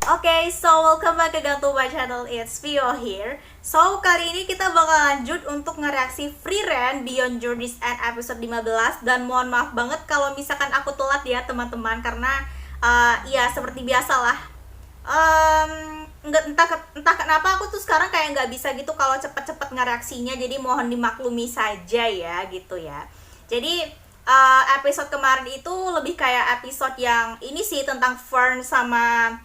Oke, so welcome back again to my channel, it's Vio here. So, kali ini kita bakal lanjut untuk ngereaksi Free Ren Beyond Journeys End episode 15. Dan mohon maaf banget kalau misalkan aku telat ya teman-teman, karena ya seperti biasalah, entah kenapa aku tuh sekarang kayak nggak bisa gitu kalau cepet-cepet ngereaksinya. Jadi mohon dimaklumi saja ya gitu ya. Jadi episode kemarin itu lebih kayak episode yang ini sih, tentang Fern sama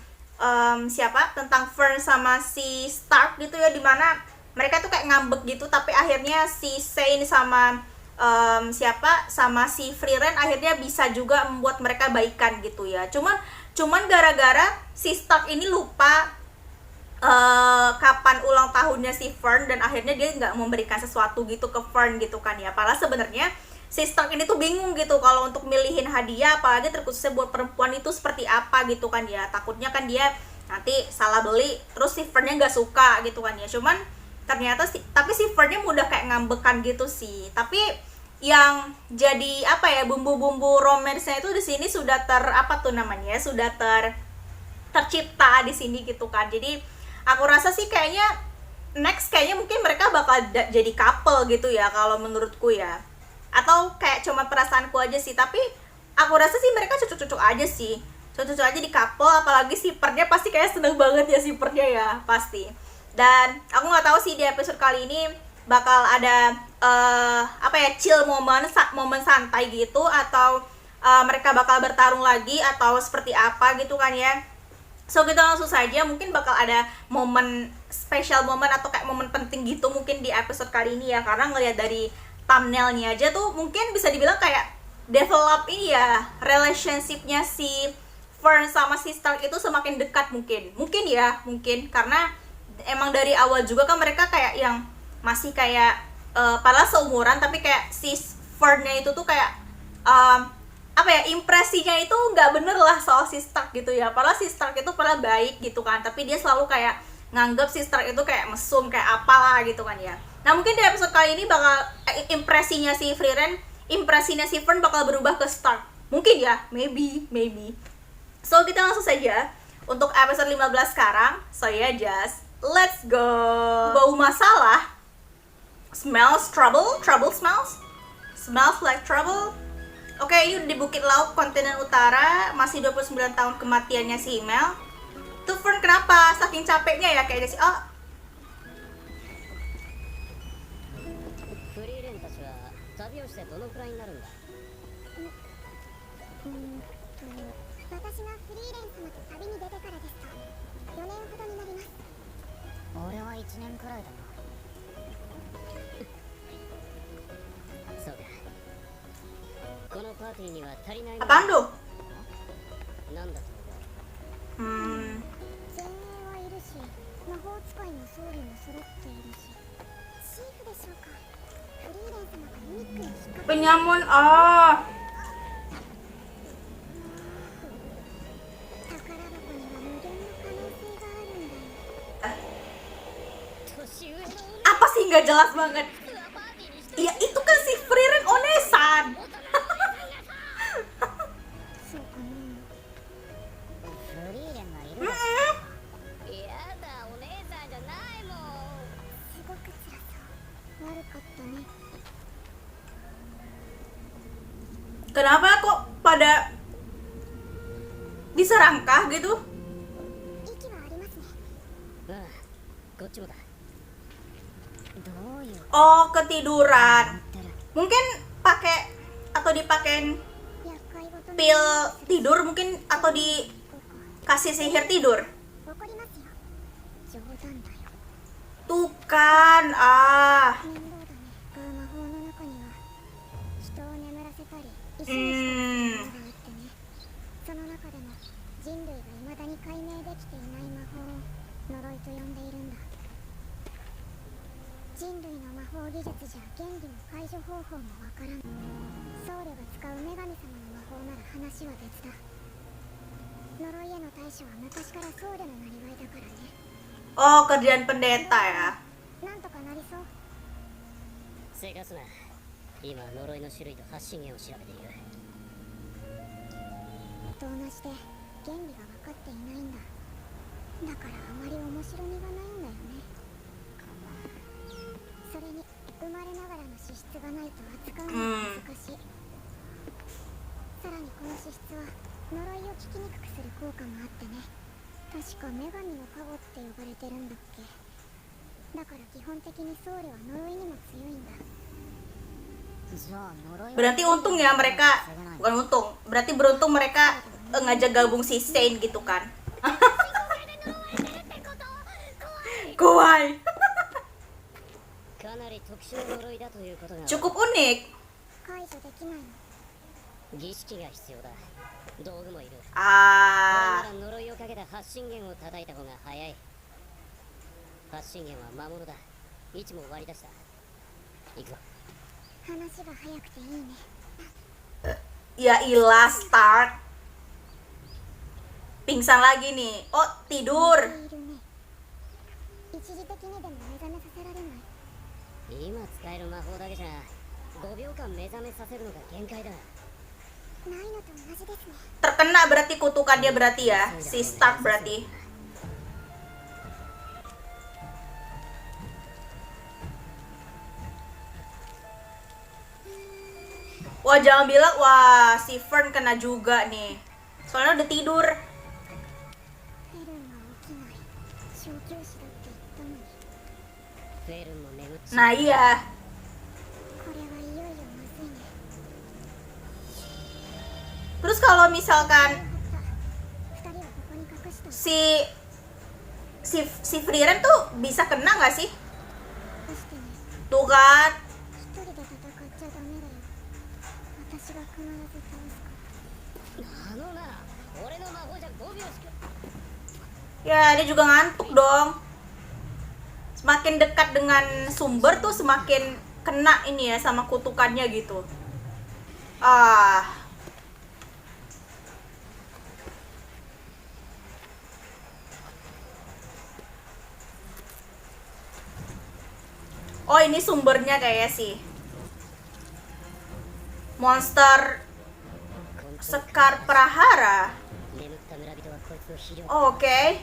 tentang Fern sama si Stark gitu ya, dimana mereka tuh kayak ngambek gitu, tapi akhirnya si Shane sama sama si Free Ren akhirnya bisa juga membuat mereka baikan gitu ya. Cuman gara-gara si Stark ini lupa kapan ulang tahunnya si Fern, dan akhirnya dia nggak memberikan sesuatu gitu ke Fern gitu kan ya. Padahal sebenarnya si Stark ini tuh bingung gitu kalau untuk milihin hadiah, apalagi terkhususnya buat perempuan itu seperti apa gitu kan ya. Takutnya kan dia nanti salah beli, terus si Fernnya nggak suka gitu kan ya. Cuman ternyata tapi si Fernnya mudah kayak ngambekan gitu sih. Tapi yang jadi bumbu-bumbu romansnya itu di sini sudah tercipta di sini gitu kan. Jadi aku rasa sih kayaknya kayaknya mungkin mereka bakal jadi couple gitu ya kalau menurutku ya. Atau kayak cuma perasaanku aja sih, tapi aku rasa sih mereka cocok-cocok aja sih, cocok-cocok aja di couple. Apalagi si Fernnya pasti kayak seneng banget ya, si Fernnya ya pasti. Dan aku nggak tahu sih di episode kali ini bakal ada chill momen santai gitu, atau mereka bakal bertarung lagi atau seperti apa gitu kan ya. So kita langsung saja, mungkin bakal ada momen special moment atau kayak momen penting gitu mungkin di episode kali ini ya, karena ngelihat dari thumbnailnya aja tuh mungkin bisa dibilang kayak develop ini ya, relationshipnya si Fern sama si Stark itu semakin dekat mungkin karena emang dari awal juga kan mereka kayak yang masih kayak padahal seumuran, tapi kayak si Fernnya itu tuh kayak impresinya itu nggak bener lah soal si Stark gitu ya. Padahal si Stark itu pernah baik gitu kan, tapi dia selalu kayak nganggap si Stark itu kayak mesum, kayak apalah gitu kan ya. Nah mungkin di episode kali ini bakal impresinya si Fern bakal berubah ke Stark. Mungkin ya, maybe. So kita langsung saja untuk episode 15 sekarang. So ya, just let's go. Bau masalah. Smells trouble smells like trouble. Oke, ini di Bukit Lauk, kontinen utara. Masih 29 tahun kematiannya si Himmel. Tuh Fern kenapa? Saking capeknya ya kayaknya sih. Oh, 旅をしてどのくらいになるんだ。私がフリーレン様と旅に出てからですと4年ほどになります。俺は1年くらいだな。そうか。このパーティーには足りないもの。 apaan tuh? なんだと思う。前衛はいるし、魔法使いの装備も揃っているし、チーフでしょうか。フリーレン様がミックに引っ掛け penyamun. 宝箱には無限の可能性があるんだよ。年上の Apa sih, nggak jelas banget. Iya itu kan si Free Ren onesan. そうかな。フリーレンがいる。やだ、お姉さんじゃないもん。すごく辛そう。悪かったね。 Kenapa kok pada diserangkah gitu? 息はありますね。ああ、こっちもだ。どういう Oh, ketiduran. ってる。 Mungkin pakai atau dipakein 厄介ごとに pil tidur mungkin, atau dikasih sihir tidur. 怒りますよ。冗談だよ。 Tuh kan,面倒だね。魔法の中には人を眠らせたり石にしたりするものがあってね。その中でも人類が未だに解明できていない魔法を呪いと呼んでいるんだ。人類の魔法技術じゃ原理も解除方法もわからん。僧侶が使う女神様の魔法なら話は別だ。呪いへの対処は昔から僧侶のなりわいだからね。 Oh, kerjaan pendeta ya. なんとかなりそう。せかすな。今呪いの種類と発信源を調べている。と同じで原理が分かっていないんだ。だからあまり面白みがないんだよね。それに生まれながらの資質がないと扱うのが難しい。さらにこの資質は呪いを聞きにくくする効果もあってね。確か女神の加護って呼ばれてるんだっけ。だから基本的にソウルは呪いにも強いんだ。 Berarti untung ya mereka, bukan untung, berarti beruntung mereka ngajak gabung si Saint gitu kan. Kawaii. Cukup unik. 解除できないの。儀式が必要だ。道具もいる。 Ah, 呪いをかけた発信源を叩いた方が早い。発信源は魔物だ。位置も割り出した。行くぞ。話が早くていいね。 ya ilah start. Pingsan lagi nih. Oh, tidur. いるね。一時的にでも目覚めさせられない。今使える魔法だけじゃ5秒間目覚めさせるのが限界だ。ないのと同じですね。 Terkena berarti kutukan dia berarti ya. Si Stark berarti. Wah, jangan bilang wah si Fern kena juga nih. Soalnya udah tidur. フェルンは起きない。小休止だって言ったのに。フェルンも眠っちゃ Nah, iya. これはいよいよまずいね。 Terus kalau misalkan 二人はここに隠したの。 si Frieren tuh bisa kena nggak sih? 出してね。 Tuh kan. 一人で戦っちゃダメだよ。私が必ず倒すから。あのな、俺の魔法じゃ5秒しか。 Ya, dia juga ngantuk dong. Semakin dekat dengan sumber tuh semakin kena ini ya sama kutukannya gitu. Ah. Oh, ini sumbernya kayak sih. Monster Sekar Prahara. 眠った村人はこいつを肥料。 Oh, Oke.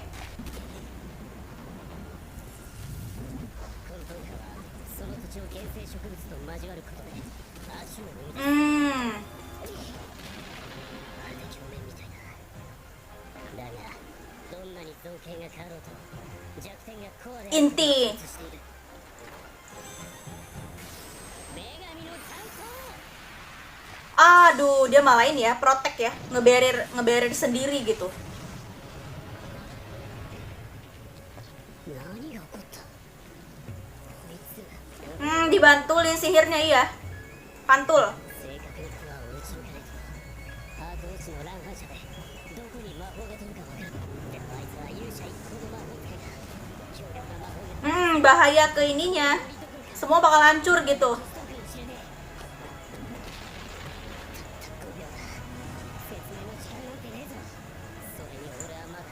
コントンカはその土地を原生植物と交わることで足を生み出す。 まるで鏡面みたいだ。だがどんなに造形が変わろうと弱点がコアで Inti. している。女神の参考。 Aduh, dia malah ini ya, protek ya, ngeberir sendiri gitu. 何が起こったこいつ Dibantulin sihirnya iya. Pantul. 正確な句はおうちにかないとハート落ちの乱反射でどこに魔法が飛ぶかわからん。でもあいつは勇者一行の魔法使いだ。強力な魔法が Bahaya ke ininya. Semua bakal hancur gitu. 飛ぶかもしれねえ。たった5秒だ。説明の時間なんてねえぞ。それに俺はまだ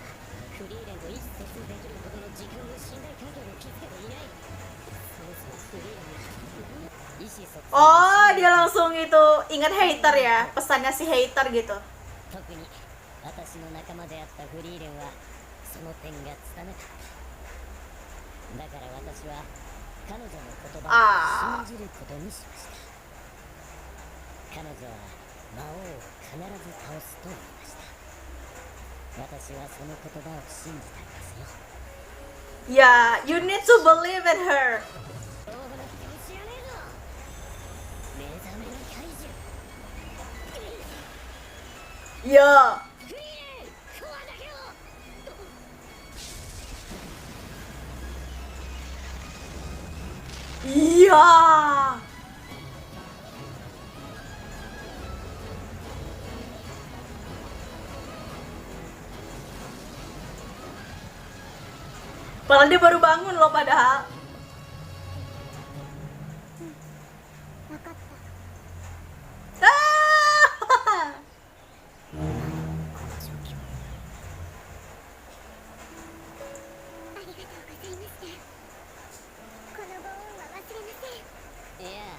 フリーレンと意思疎通できるほどの時間の信頼関係を築けていない。そもそもフリーレンが意思疎通 Oh, dia langsung itu ingat hater ya, pesannya si hater gitu. 特に私の仲間であったフリーレンはその点が拙かった。だから私は彼女の言葉を信じることにしました。彼女は魔王を必ず倒すと言いました。私はその言葉を信じたんですよ。 Ya, you need to believe in her. どうなっても知らねえぞ。目覚めの怪獣。 Ya. フリーレン、コアだけを。 Iya. Padahal dia baru bangun loh padahal. 分かった。 Ah! ありがとうございました。このご恩は忘れません。いや、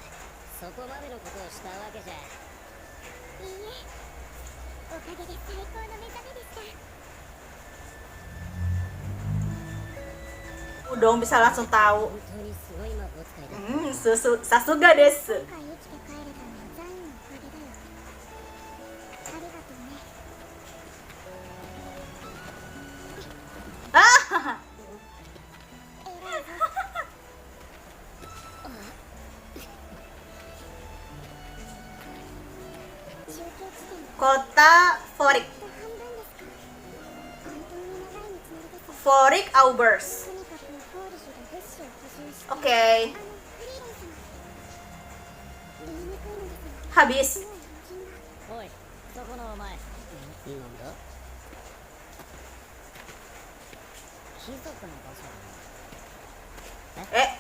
そこまでのことをしたわけじゃ。いいえ、おかげで最高の目覚めでした。dong bisa langsung tahu. 本当にすごい魔法使いだ。 Sasuga desu. 今回生きて帰れたのはザンのおかげだよ。ありがとうね。 Ah, 偉いぞ。中継地点 kota Forik. と半分ですか。本当に長い道のりです。 Forik Aubers. とにかくホールシュが物資を補充して。 Oke, フリーレン様。言いにくいのですが。 habis. もう用心が。おい、そこのお前。なんだ？貴族の場所だ。 Eh,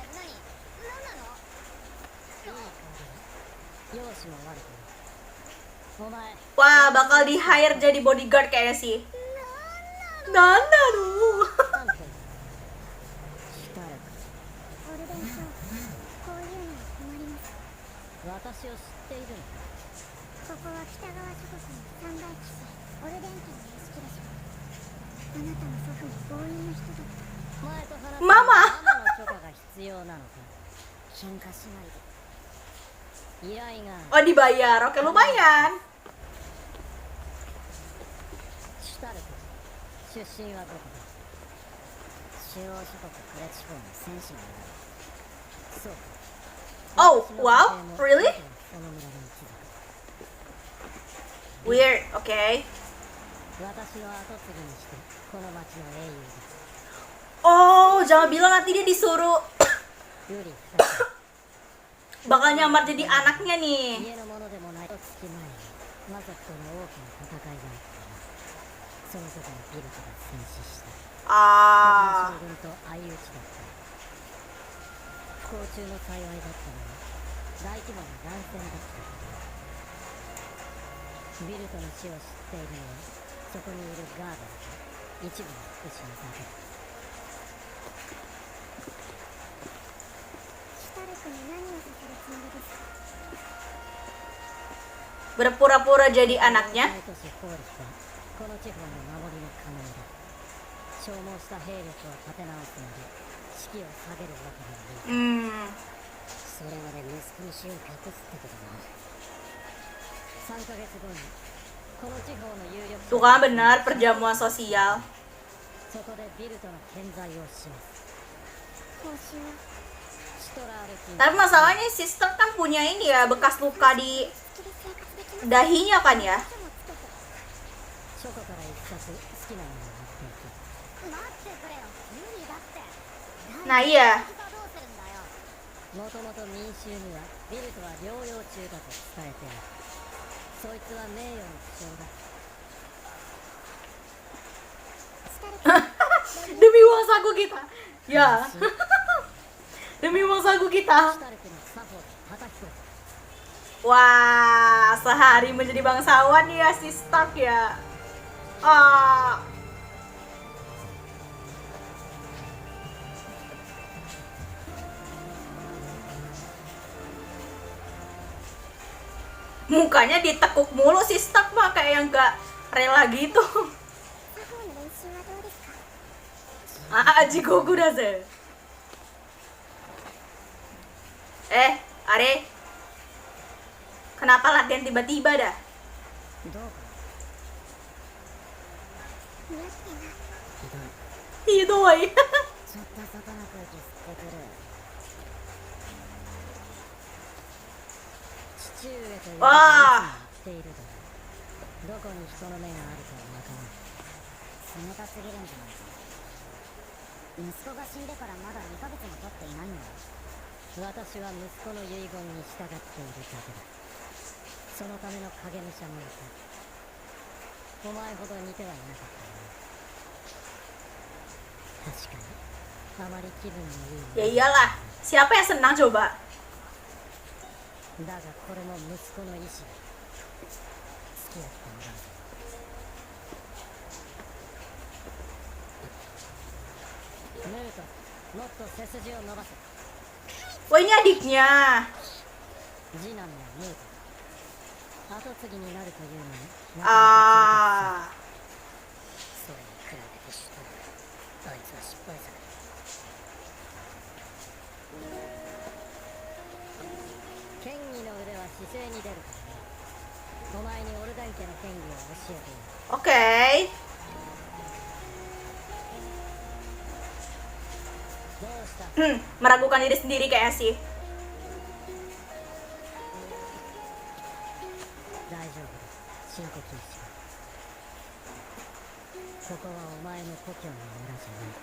何なの？容姿も悪くない。お前、 wah bakal di hire jadi bodyguard kayaknya sih. Nanaru. なんて。シュタルク。オルデン卿、こういうのは困ります。私を知っているのか。ここは北側諸国の三大騎士、オルデン家の屋敷でしょう。あなたの祖父も強引な人だった。前と話すママママの許可が必要なのか。喧嘩しないで。依頼が Oh dibayar, oke lumayan. シュタルク。出身はどこだ。中央諸国クレ地方の戦士なんだ。そうか。 Oh, 私の wow, 家庭も really? その村の一族。 Weird, oke. 私の後継ぎにしてこの町の英雄 Oh, jangan bilang nanti dia disuruh だ。より二つ bakal nyamar jadi anaknya nih. 家のものでもない。月前にマゾットの大きな戦いがあったが、その時にビルトが戦死した。 Ah, 将軍と相打ちだった。不幸中の幸いだったのは大規模な乱戦だったことだ。ビルトの死を知っているのはそこにいるガードと一部の福祉のだけだ。シュタルクに何をさせるつもりですか？ berpura-pura jadi anaknya. 大都市フォーリスはこの地方の守りの要だ。消耗した兵力を立て直すので士気を下げるわけにはいかない。 それまで息子の死を隠すってことだな。3ヶ月後にこの地方の有力 Tuh kan benar perjamuan sosial. そこでビルトの健在を示す。報酬はシュトラールキン Tapi masalahnya sister kan punya ini ya bekas luka di 月で生活できます。 dahinya kan ya. 書もつけて。書庫から一冊好きなものを持っていく。待ってくれよ。無理だって。 Nah iya. 膝どうするんだよ。もともと民衆にはビルトは療養中だと伝えてある。そいつは名誉の負傷だ。シュタルク Demi uang saku kita. Ya. シュ Demi uang saku kita. タルクの作法で叩き込む。 Wah, sehari menjadi bangsawan ya si Stark ya. Ah. Mukanya ditekuk mulu si Stark mah kayak yang gak rela gitu. 作法の練習はどうですか？ Ah, jigoku da ze. Are. Kenapa latihan tiba-tiba dah? どうか似合ってない。ひどい。 Hidoy. ちょっと外の空気吸ってくる。父上というわあ来ているだろう。どこに人の目があるかわからない。冷たすぎるんじゃないか。息子が死んでからまだ2ヶ月も経っていないんだよ。私は息子の遺言に従っているだけだ。そのための影武者もいた。お前ほど似てはいなかったな。確かにあまり気分のいい Ya iyalah. Siapa yang senang coba? だがこれも息子の意志だ。付き合ってもらうぞ。ヌート、もっと背筋を伸ばせ。 Wah ini adiknya. 次男のヌートだ。後継ぎになるというのに Ah. それに比べてシュタルクあいつは失敗作だ。剣技の腕は姿勢に出るからね。お前にオルダン家の剣技を教えてやる。 Oke. どうした？ Meragukan diri sendiri kayaknya sih. 大丈夫だ。深呼吸しろ。ここはお前の故郷の村じゃない。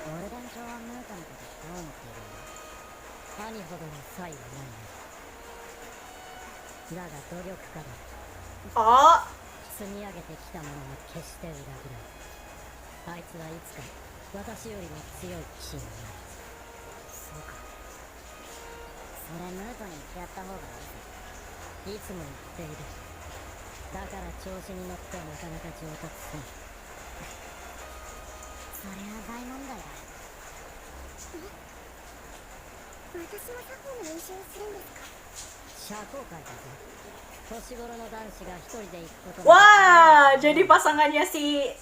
オルダン卿はムートのことどう思っているの？兄ほどの才はないな。だが努力家だ。 Oh, 積み上げてきたものは決して裏切らん。あいつはいつか私よりも強い騎士になる。そうか。それムートに言ってやった方がいいぜ。いつも言っている。だから調子に乗ってはなかなか上達せん。それは大問題だ。私も作法の練習をするんですか？社交界だぞ。年頃の男子が一人で行くこと。 wah, jadi pasangannya si si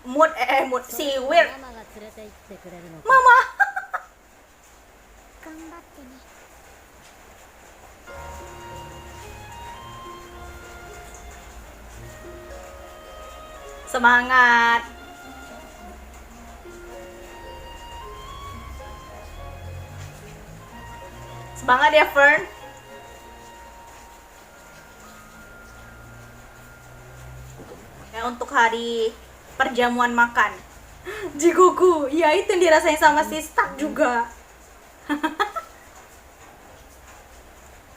Weird. ママが連れて行ってくれるのか。 Mama. 頑張ってね。 Semangat. Semangat ya, Fern. Ya, untuk hari perjamuan makan. Jigugu, ya itu yang dirasain sama si Stark juga. Ah.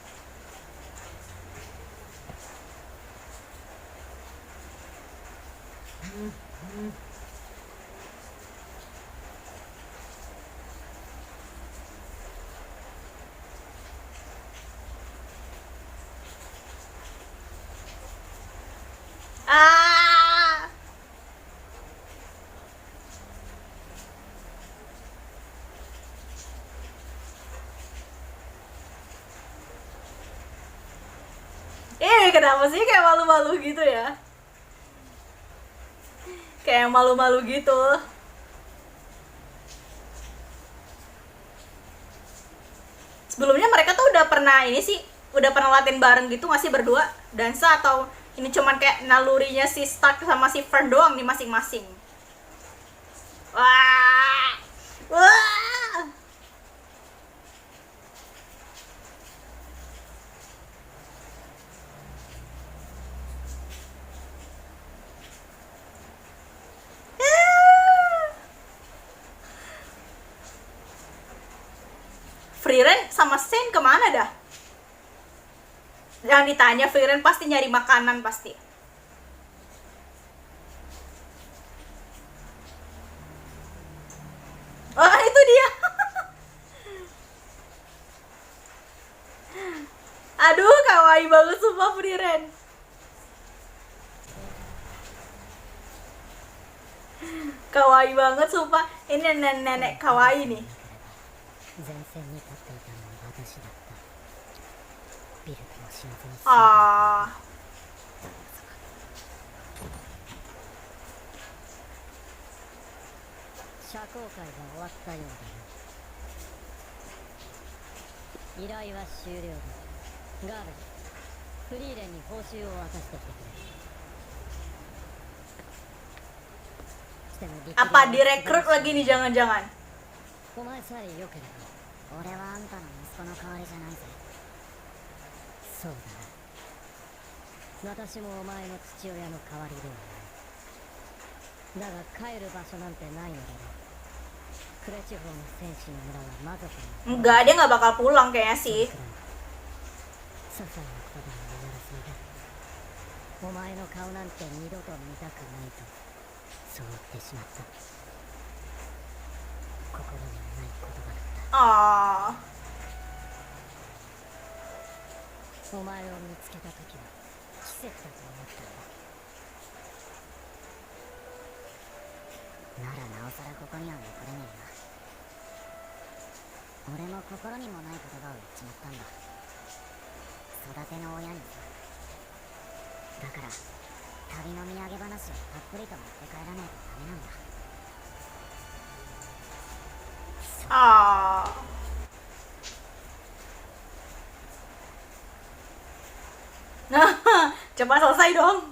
Kenapa sih kayak malu-malu gitu ya? Kayak malu-malu gitu. Sebelumnya mereka tuh udah pernah ini sih, udah pernah latihan bareng gitu nggak sih berdua? Dansa atau ini cuman kayak nalurinya si Stark sama si Fern doang nih masing-masing? Wah! Wah! Frieren sama Shane kemana dah? Jangan ditanya, Frieren pasti nyari makanan pasti. Oh, itu dia. Aduh, kawaii banget sumpah Frieren. Kawaii banget sumpah. Ini nenek-nenek kawaii nih. 前線に立っていたのは私だった。ビルドの仕業に。 Ah. 社交会が終わったようだな。依頼は終了だ。ガーベル、フリーレンに報酬を渡してきてくれ。 Apa direkrut lagi nih jangan-jangan? お前さえ良ければ。 俺はあんたの息子の代わりじゃないぜ。そうだな。私もお前の父親の代わりではない。だが帰る場所なんてないのだろう。クレ地方の戦士の村は魔族の。 Enggak, dia nggak bakal pulang kayaknya sih. 些細なことでも終わらせる。お前の顔なんて二度と見たくないとそう言ってしまった。心にはない言葉だった。 Ah. お前を見つけた時は奇跡だと思ったんだ。ならなおさらここには残れねえな。俺も心にもない言葉を言っちまったんだ。育ての親にさ。だから旅の土産話をたっぷりと持って帰らないとダメなんだ。 Ah. Nah, cepat selesai dong.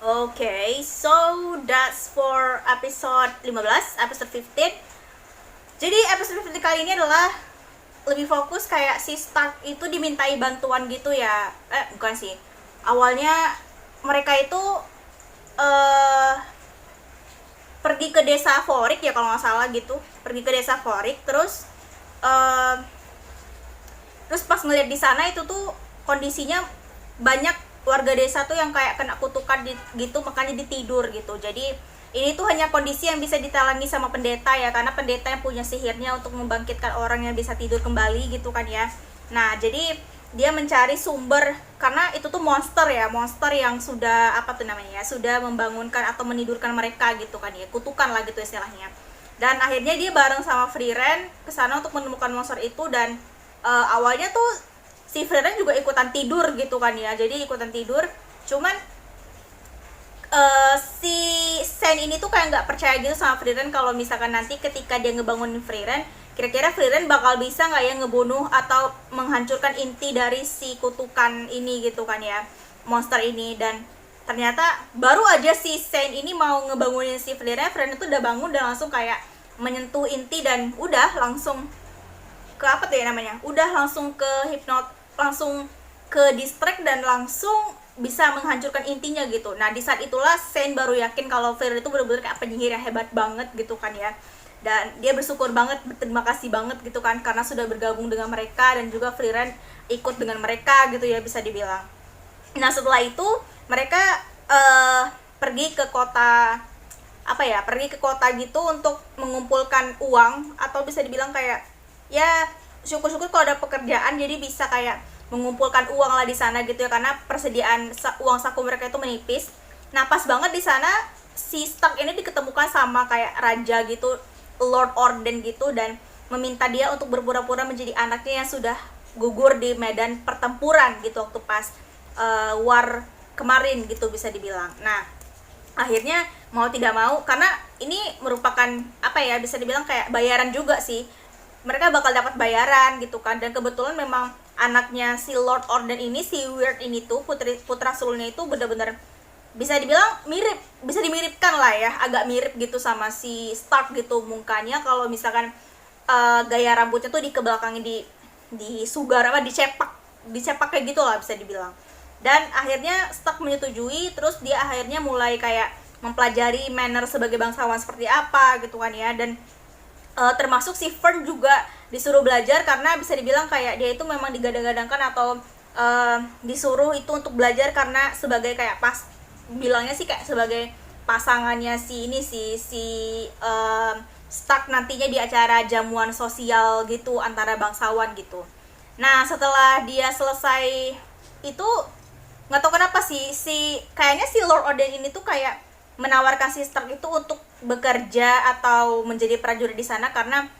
Okay, so that's for episode 15, episode 15. Jadi episode 15 kali ini adalah lebih fokus kayak si Stark itu dimintai bantuan gitu ya. Bukan sih. Awalnya mereka itu pergi ke desa Vorik ya kalau nggak salah gitu. Pergi ke desa Vorik terus pas ngeliat di sana itu tuh kondisinya banyak warga desa tuh yang kayak kena kutukan gitu, makanya ditidur gitu. Jadi ini tuh hanya kondisi yang bisa ditalangi sama pendeta ya, karena pendeta yang punya sihirnya untuk membangkitkan orang yang bisa tidur kembali gitu kan ya. Nah jadi dia mencari sumber, karena itu tuh monster ya, monster yang sudah apa tuh namanya ya, sudah membangunkan atau menidurkan mereka gitu kan ya, kutukan lah gitu istilahnya. Dan akhirnya dia bareng sama Frieren ke sana untuk menemukan monster itu. Dan awalnya tuh si Frieren juga ikutan tidur gitu kan ya, jadi ikutan tidur. Cuman si Sen ini tuh kayak nggak percaya gitu sama Frieren kalau misalkan nanti ketika dia ngebangunin Frieren, kira-kira Frieren bakal bisa nggak ya ngebunuh atau menghancurkan inti dari si kutukan ini gitu kan ya, monster ini. Dan ternyata baru aja si Sen ini mau ngebangunin si Frieren itu udah bangun dan langsung kayak menyentuh inti dan udah langsung ke apa tuh ya namanya, udah langsung ke langsung ke distract dan langsung bisa menghancurkan intinya gitu. Nah di saat itulah Sen baru yakin kalau Frieren itu benar-benar kayak penyihir yang hebat banget gitu kan ya. Dan dia bersyukur banget, berterima kasih banget gitu kan, karena sudah bergabung dengan mereka dan juga Frieren ikut dengan mereka gitu ya bisa dibilang. Nah setelah itu mereka pergi ke kota pergi ke kota gitu untuk mengumpulkan uang, atau bisa dibilang kayak ya syukur-syukur kalau ada pekerjaan jadi bisa kayak mengumpulkan uang lah di sana gitu ya, karena persediaan uang saku mereka itu menipis. Nah pas banget di sana si Stark ini diketemukan sama kayak raja gitu, Lord Orden gitu, dan meminta dia untuk berpura-pura menjadi anaknya yang sudah gugur di medan pertempuran gitu waktu pas war kemarin gitu bisa dibilang. Nah akhirnya mau tidak mau, karena ini merupakan bisa dibilang kayak bayaran juga sih, mereka bakal dapat bayaran gitu kan. Dan kebetulan memang anaknya si Lord Orden ini, si Weird ini tuh, putra sulungnya itu benar-benar bisa dibilang mirip, bisa dimiripkan lah ya, agak mirip gitu sama si Stark gitu mukanya. Kalau misalkan gaya rambutnya tuh dikebelakangin, disugar dicepak kayak gitu lah bisa dibilang. Dan akhirnya Stark menyetujui, terus dia akhirnya mulai kayak mempelajari manner sebagai bangsawan seperti apa gitu kan ya. Dan termasuk si Fern juga disuruh belajar, karena bisa dibilang kayak dia itu memang digadang-gadangkan atau disuruh itu untuk belajar karena sebagai kayak bilangnya sih kayak sebagai pasangannya si Stark nantinya di acara jamuan sosial gitu antara bangsawan gitu. Nah setelah dia selesai itu, nggak tahu kenapa kayaknya si Lord Orden ini tuh kayak menawarkan si Stark itu untuk bekerja atau menjadi prajurit di sana, karena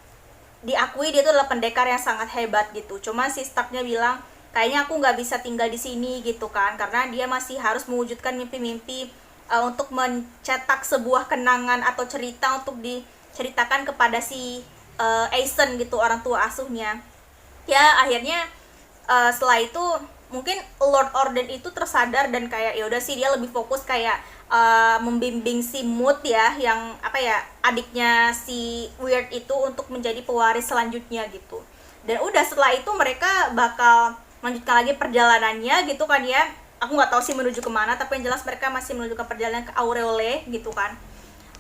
diakui dia itu adalah pendekar yang sangat hebat gitu. Cuma si Starknya bilang kayaknya aku nggak bisa tinggal di sini gitu kan, karena dia masih harus mewujudkan mimpi-mimpi untuk mencetak sebuah kenangan atau cerita untuk diceritakan kepada si Aeson gitu, orang tua asuhnya. Ya akhirnya setelah itu mungkin Lord Orden itu tersadar dan kayak ya udah sih dia lebih fokus kayak membimbing si Mood ya, yang adiknya si Weird itu untuk menjadi pewaris selanjutnya gitu. Dan udah setelah itu mereka bakal melanjutkan lagi perjalanannya gitu kan ya. Aku nggak tahu sih menuju kemana, tapi yang jelas mereka masih menuju ke perjalanan ke Aureole gitu kan.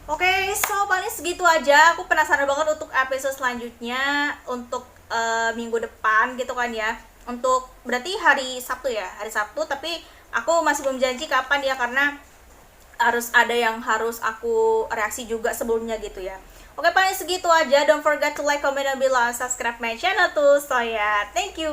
Oke, so paling segitu aja. Aku penasaran banget untuk episode selanjutnya, untuk minggu depan gitu kan ya. Untuk berarti hari Sabtu ya, hari Sabtu, tapi Aku masih belum janji kapan ya, karena harus ada yang harus aku reaksi juga sebelumnya gitu ya. Oke, paling segitu aja. Don't forget to like, comment, and below, subscribe my channel tuh. So ya, thank you.